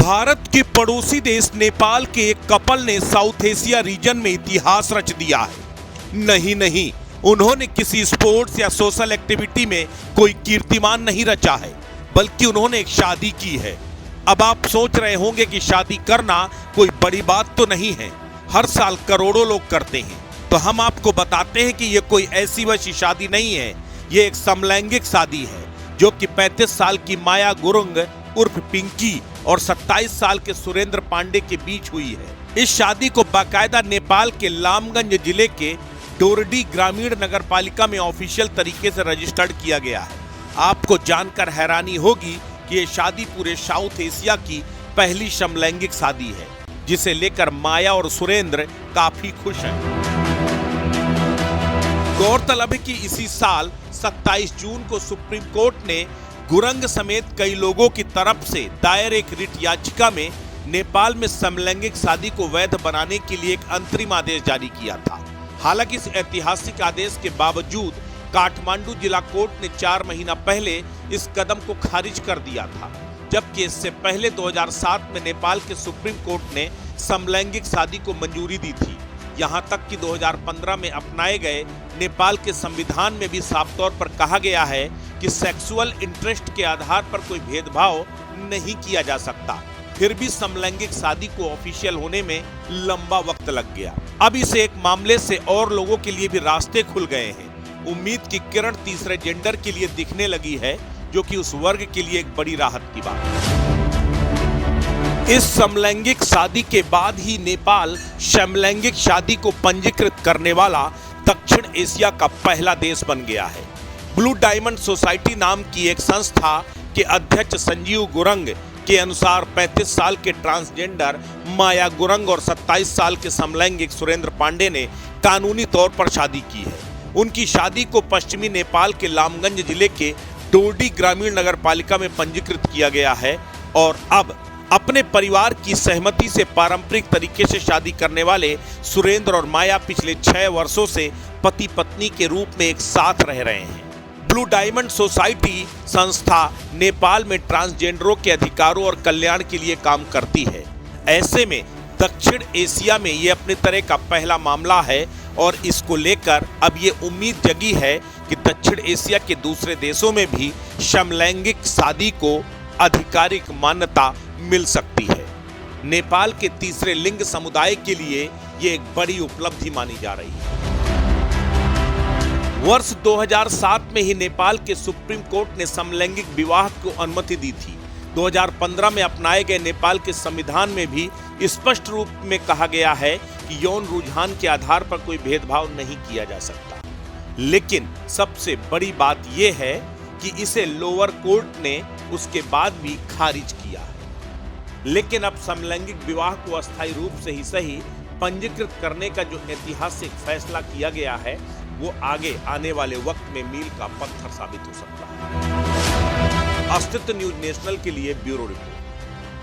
भारत के पड़ोसी देश नेपाल के एक कपल ने साउथ एशिया रीजन में इतिहास रच दिया है। नहीं, उन्होंने किसी स्पोर्ट्स या सोशल एक्टिविटी में कोई कीर्तिमान नहीं रचा है, बल्कि उन्होंने एक शादी की है। अब आप सोच रहे होंगे कि शादी करना कोई बड़ी बात तो नहीं है, हर साल करोड़ों लोग करते हैं। तो हम आपको बताते हैं कि ये कोई ऐसी वैसी शादी नहीं है, ये एक समलैंगिक शादी है जो कि 35 साल की माया गुरुंग उर्फ पिंकी और 27 साल के सुरेंद्र पांडे के बीच हुई है। इस शादी को बाकायदा नेपाल के लामगंज जिले के डोरडी ग्रामीण नगर पालिका में ऑफिशियल तरीके से रजिस्टर्ड किया गया है। आपको जानकर हैरानी होगी कि ये शादी पूरे साउथ एशिया की पहली समलैंगिक शादी है, जिसे लेकर माया और सुरेंद्र काफी खुश हैं। गौरतलब है कि इसी साल 27 जून को सुप्रीम कोर्ट ने गुरंग समेत कई लोगों की तरफ से दायर एक रिट याचिका में नेपाल में समलैंगिक शादी को वैध बनाने के लिए एक अंतरिम आदेश जारी किया था। हालांकि इस ऐतिहासिक आदेश के बावजूद काठमांडू जिला कोर्ट ने 4 महीना पहले इस कदम को खारिज कर दिया था, जबकि इससे पहले 2007 में नेपाल के सुप्रीम कोर्ट ने समलैंगिक शादी को मंजूरी दी थी। यहाँ तक कि 2015 में अपनाए गए नेपाल के संविधान में भी साफ तौर पर कहा गया है कि सेक्सुअल इंटरेस्ट के आधार पर कोई भेदभाव नहीं किया जा सकता। फिर भी समलैंगिक शादी को ऑफिशियल होने में लंबा वक्त लग गया। अब इस एक मामले से और लोगों के लिए भी रास्ते खुल गए हैं। उम्मीद की किरण तीसरे जेंडर के लिए दिखने लगी है, जो कि उस वर्ग के लिए एक बड़ी राहत की बात है। इस समलैंगिक शादी के बाद ही नेपाल समलैंगिक शादी को पंजीकृत करने वाला दक्षिण एशिया का पहला देश बन गया है। ब्लू डायमंड सोसाइटी नाम की एक संस्था के अध्यक्ष संजीव गुरंग के अनुसार 35 साल के ट्रांसजेंडर माया गुरंग और 27 साल के समलैंगिक सुरेंद्र पांडे ने कानूनी तौर पर शादी की है। उनकी शादी को पश्चिमी नेपाल के लामगंज जिले के डोरडी ग्रामीण नगर पालिका में पंजीकृत किया गया है और अब अपने परिवार की सहमति से पारंपरिक तरीके से शादी करने वाले सुरेंद्र और माया पिछले 6 वर्षों से पति पत्नी के रूप में एक साथ रह रहे हैं। ब्लू डायमंड सोसाइटी संस्था नेपाल में ट्रांसजेंडरों के अधिकारों और कल्याण के लिए काम करती है। ऐसे में दक्षिण एशिया में ये अपने तरह का पहला मामला है और इसको लेकर अब ये उम्मीद जगी है कि दक्षिण एशिया के दूसरे देशों में भी समलैंगिक शादी को आधिकारिक मान्यता मिल सकती है। नेपाल के तीसरे लिंग समुदाय के लिए ये एक बड़ी उपलब्धि मानी जा रही है। वर्ष 2007 में ही नेपाल के सुप्रीम कोर्ट ने समलैंगिक विवाह को अनुमति दी थी। 2015 में अपनाए गए नेपाल के संविधान में भी स्पष्ट रूप में कहा गया है कि यौन रुझान के आधार पर कोई भेदभाव नहीं किया जा सकता। लेकिन सबसे बड़ी बात यह है कि इसे लोअर कोर्ट ने उसके बाद भी खारिज किया है। लेकिन अब समलैंगिक विवाह को अस्थायी रूप से ही सही पंजीकृत करने का जो ऐतिहासिक फैसला किया गया है, वो आगे आने वाले वक्त में मील का पत्थर साबित हो सकता है। अस्तित्व न्यूज नेशनल के लिए ब्यूरो रिपोर्ट।